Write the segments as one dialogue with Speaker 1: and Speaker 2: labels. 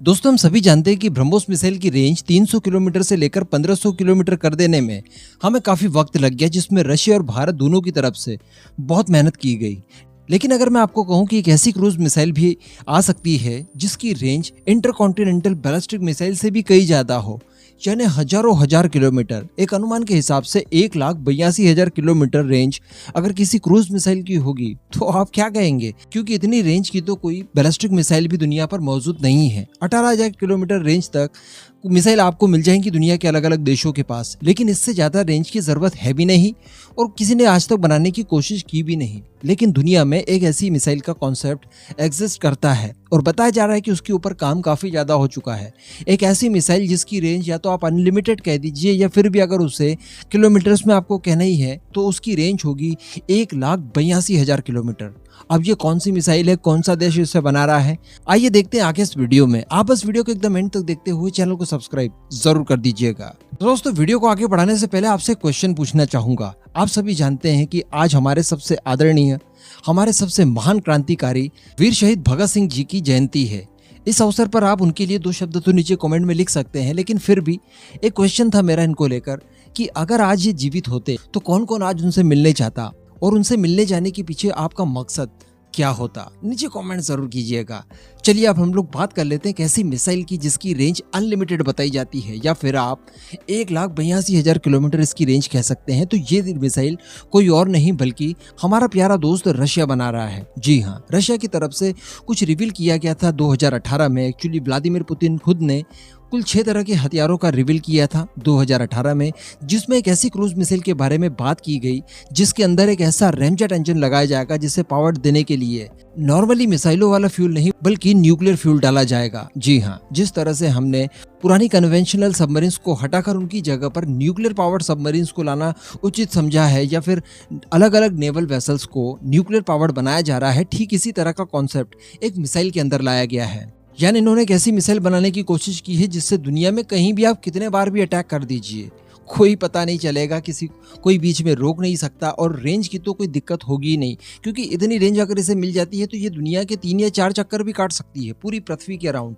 Speaker 1: दोस्तों, हम सभी जानते हैं कि ब्रह्मोस मिसाइल की रेंज 300 किलोमीटर से लेकर 1500 किलोमीटर कर देने में हमें काफी वक्त लग गया, जिसमें रशिया और भारत दोनों की तरफ से बहुत मेहनत की गई। लेकिन अगर मैं आपको कहूं कि एक ऐसी क्रूज मिसाइल भी आ सकती है जिसकी रेंज इंटरकॉन्टिनेंटल बैलिस्टिक मिसाइल से भी कई ज्यादा हो, यानी हजारों हजार किलोमीटर। एक अनुमान के हिसाब से 1,82,000 किलोमीटर रेंज अगर किसी क्रूज मिसाइल की होगी तो आप क्या कहेंगे, क्योंकि इतनी रेंज की तो कोई बैलिस्टिक मिसाइल भी दुनिया पर मौजूद नहीं है। 18,000 किलोमीटर रेंज तक मिसाइल आपको मिल जाएंगी दुनिया के अलग अलग देशों के पास, लेकिन इससे ज्यादा रेंज की जरूरत है भी नहीं और किसी ने आज तक बनाने की कोशिश की भी नहीं। लेकिन दुनिया में एक ऐसी मिसाइल का कॉन्सेप्ट एग्जिस्ट करता है और बताया जा रहा है कि उसके ऊपर काम काफी ज्यादा हो चुका है। एक ऐसी मिसाइल जिसकी रेंज या तो आप अनलिमिटेड कह दीजिए, या फिर भी अगर उसे किलोमीटर्स में आपको कहना ही है तो उसकी रेंज होगी 1,82,000 किलोमीटर। अब ये कौन सी मिसाइल है, कौन सा देश इसे बना रहा है, आइए देखते हैं आगे इस वीडियो में। आप बस वीडियो को एकदम एंड तक देखते हुए चैनल को सब्सक्राइब जरूर कर दीजिएगा। दोस्तों, वीडियो को आगे बढ़ाने से पहले आपसे क्वेश्चन पूछना चाहूंगा। आप सभी जानते हैं कि आज हमारे सबसे आदरणीय, हमारे सबसे महान क्रांतिकारी वीर शहीद भगत सिंह जी की जयंती है। इस अवसर पर आप उनके लिए 2 शब्द तो नीचे कमेंट में लिख सकते हैं, लेकिन फिर भी एक क्वेश्चन था मेरा इनको लेकर कि अगर आज ये जीवित होते तो कौन कौन आज उनसे मिलने चाहता, और उनसे मिलने जाने के पीछे आपका मकसद क्या होता। नीचे कमेंट जरूर कीजिएगा। चलिए अब हम लोग बात कर लेते हैं एक ऐसी मिसाइल की जिसकी रेंज अनलिमिटेड बताई जाती है, या फिर आप 1,82,000 किलोमीटर इसकी रेंज कह सकते हैं। तो ये मिसाइल कोई और नहीं बल्कि हमारा प्यारा दोस्त रशिया बना रहा है। जी हाँ, रशिया की तरफ से कुछ रिवील किया गया था 2018 में। एक्चुअली व्लादिमीर पुतिन खुद ने कुल 6 तरह के हथियारों का रिवील किया था 2018 में, जिसमें एक ऐसी क्रूज मिसाइल के बारे में बात की गई जिसके अंदर एक ऐसा रैमजेट इंजन लगाया जाएगा जिसे पावर देने के लिए नॉर्मली मिसाइलों वाला फ्यूल नहीं बल्कि न्यूक्लियर फ्यूल डाला जाएगा। जी हाँ, जिस तरह से हमने पुरानी कन्वेंशनल सबमरीन्स को हटाकर उनकी जगह पर न्यूक्लियर पावर्ड सबमरीन्स को लाना उचित समझा है, या फिर अलग अलग नेवल वेसल्स को न्यूक्लियर पावर्ड बनाया जा रहा है, ठीक इसी तरह का कॉन्सेप्ट एक मिसाइल के अंदर लाया गया है। यानी इन्होंने एक ऐसी मिसाइल बनाने की कोशिश की है जिससे दुनिया में कहीं भी आप कितने बार भी अटैक कर दीजिए, कोई पता नहीं चलेगा, कोई बीच में रोक नहीं सकता, और रेंज की तो कोई दिक्कत होगी ही नहीं, क्योंकि इतनी रेंज अगर इसे मिल जाती है तो ये दुनिया के 3 या 4 चक्कर भी काट सकती है पूरी पृथ्वी के अराउंड।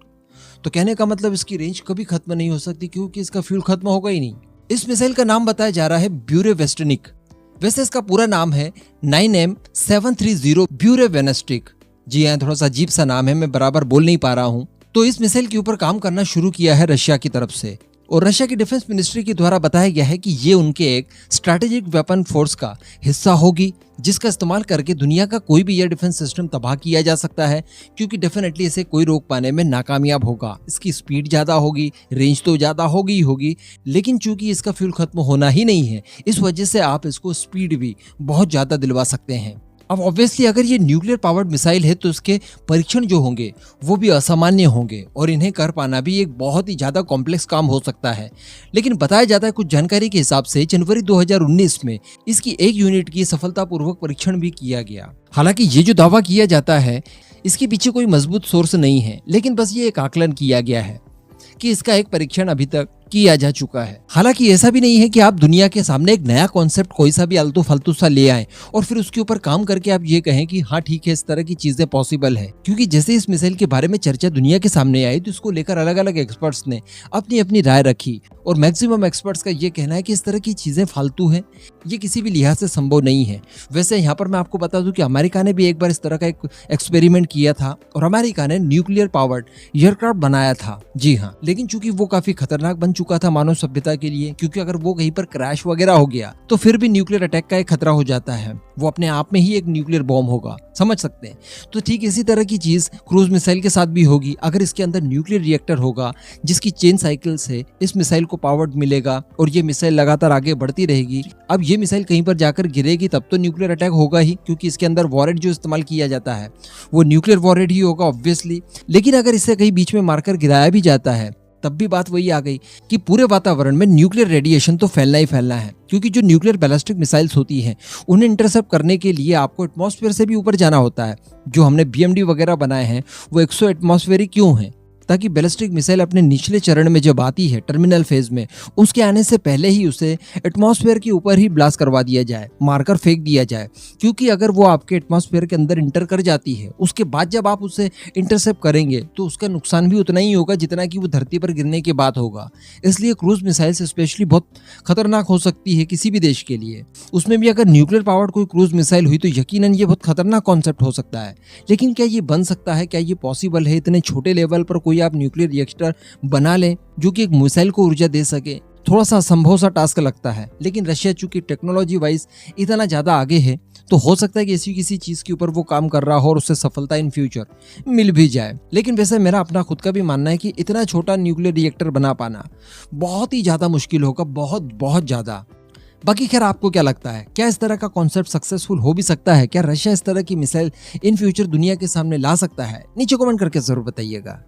Speaker 1: तो कहने का मतलब इसकी रेंज कभी खत्म नहीं हो सकती, क्योंकि इसका फ्यूल खत्म होगा ही नहीं। इस मिसाइल का नाम बताया जा रहा है ब्यूरेवेस्टनिक। वैसे इसका पूरा नाम है 9M730 ब्यूरेवेस्टनिक। जी हाँ, थोड़ा सा अजीब सा नाम है, मैं बराबर बोल नहीं पा रहा हूँ। तो इस मिसाइल के ऊपर काम करना शुरू किया है रशिया की तरफ से, और रशिया की डिफेंस मिनिस्ट्री के द्वारा बताया गया है कि ये उनके एक स्ट्रैटेजिक वेपन फोर्स का हिस्सा होगी, जिसका इस्तेमाल करके दुनिया का कोई भी एयर डिफेंस सिस्टम तबाह किया जा सकता है, क्योंकि डेफिनेटली इसे कोई रोक पाने में नाकामयाब होगा। इसकी स्पीड ज्यादा होगी, रेंज तो ज्यादा होगी ही होगी, लेकिन चूंकि इसका फ्यूल खत्म होना ही नहीं है, इस वजह से आप इसको स्पीड भी बहुत ज्यादा दिलवा सकते हैं। अब ऑब्वियसली अगर ये न्यूक्लियर पावर्ड मिसाइल है तो इसके परीक्षण जो होंगे वो भी असामान्य होंगे, और इन्हें कर पाना भी एक बहुत ही ज्यादा कॉम्प्लेक्स काम हो सकता है। लेकिन बताया जाता है कुछ जानकारी के हिसाब से जनवरी 2019 में इसकी एक यूनिट की सफलतापूर्वक परीक्षण भी किया गया। हालांकि ये जो दावा किया जाता है इसके पीछे कोई मजबूत सोर्स नहीं है, लेकिन बस ये एक आकलन किया गया है कि इसका एक परीक्षण अभी तक किया जा चुका है। हालांकि ऐसा भी नहीं है कि आप दुनिया के सामने एक नया कॉन्सेप्ट कोई सा भी आलतू फालतू सा ले आए और फिर उसके ऊपर काम करके आप ये कहें कि हाँ ठीक है, इस तरह की चीजें पॉसिबल है। क्योंकि जैसे इस मिसाइल के बारे में चर्चा दुनिया के सामने आई तो इसको लेकर अलग अलग एक्सपर्ट्स ने अपनी अपनी राय रखी, और मैक्सिमम एक्सपर्ट्स का ये कहना है कि इस तरह की चीजें फालतू है, ये किसी भी लिहाज से संभव नहीं है। वैसे यहाँ पर मैं आपको बता दूं कि अमेरिका ने भी एक बार इस तरह का एक एक्सपेरिमेंट किया था, और अमेरिका ने न्यूक्लियर पावर्ड एयरक्राफ्ट बनाया था। जी हाँ, लेकिन चूंकि वो काफी खतरनाक बन चुका था मानव सभ्यता के लिए, क्योंकि अगर वो कहीं पर क्रैश वगैरह हो गया तो फिर भी न्यूक्लियर अटैक का एक खतरा हो जाता है, वो अपने आप में ही एक न्यूक्लियर बॉम्ब होगा, समझ सकते हैं। तो ठीक इसी तरह की चीज क्रूज मिसाइल के साथ भी होगी। अगर इसके अंदर न्यूक्लियर रिएक्टर होगा जिसकी चेन साइकिल से इस मिसाइल को पावर मिलेगा, और ये मिसाइल लगातार आगे बढ़ती रहेगी। अब ये मिसाइल कहीं पर जाकर गिरेगी तब तो न्यूक्लियर अटैक होगा ही, क्योंकि इसके अंदर वॉरहेड जो इस्तेमाल किया जाता है वो न्यूक्लियर वॉरहेड ही होगा ऑब्वियसली। लेकिन अगर इसे कहीं बीच में मारकर गिराया भी जाता है तब भी बात वही आ गई कि पूरे वातावरण में न्यूक्लियर रेडिएशन तो फैलना ही फैलना है, क्योंकि जो न्यूक्लियर बैलिस्टिक मिसाइल्स होती हैं उन्हें इंटरसेप्ट करने के लिए आपको एटमॉस्फेयर से भी ऊपर जाना होता है। जो हमने BMD वगैरह बनाए हैं वो 100 एटमॉस्फेयर ही क्यों हैं, सकता कि बैलिस्टिक मिसाइल अपने निचले चरण में जब आती है, टर्मिनल फेज में, उसके आने से पहले ही उसे एटमॉस्फेयर के ऊपर ही ब्लास्ट करवा दिया जाए, मारकर फेंक दिया जाए। क्योंकि अगर वो आपके एटमॉस्फेयर के अंदर इंटर कर जाती है, उसके बाद जब आप उसे इंटरसेप्ट करेंगे तो उसका नुकसान भी उतना ही होगा जितना कि वो धरती पर गिरने के बाद होगा। इसलिए क्रूज मिसाइल स्पेशली बहुत खतरनाक हो सकती है किसी भी देश के लिए। उसमें भी अगर न्यूक्लियर पावर्ड कोई क्रूज मिसाइल हुई तो यकीनन ये बहुत खतरनाक कॉन्सेप्ट हो सकता है। लेकिन क्या ये बन सकता है, क्या ये पॉसिबल है इतने छोटे लेवल पर कोई आप न्यूक्लियर रिएक्टर बना लें जो कि एक मिसाइल को ऊर्जा दे सके? थोड़ा सा असंभव सा टास्क लगता है। लेकिन रशिया चूंकि टेक्नोलॉजी वाइज इतना ज्यादा आगे है तो हो सकता है कि ऐसी किसी चीज के ऊपर वो काम कर रहा हो और उससे सफलता इन फ्यूचर मिल भी जाए। लेकिन वैसे मेरा अपना खुद का भी मानना है कि इतना छोटा न्यूक्लियर रिएक्टर बना पाना बहुत ही ज्यादा मुश्किल होगा, बहुत बहुत ज्यादा। बाकी खैर आपको क्या लगता है, क्या इस तरह का कॉन्सेप्ट सक्सेसफुल हो भी सकता है? क्या रशिया इस तरह की मिसाइल इन फ्यूचर दुनिया के सामने ला सकता है? नीचे कमेंट करके जरूर बताइएगा।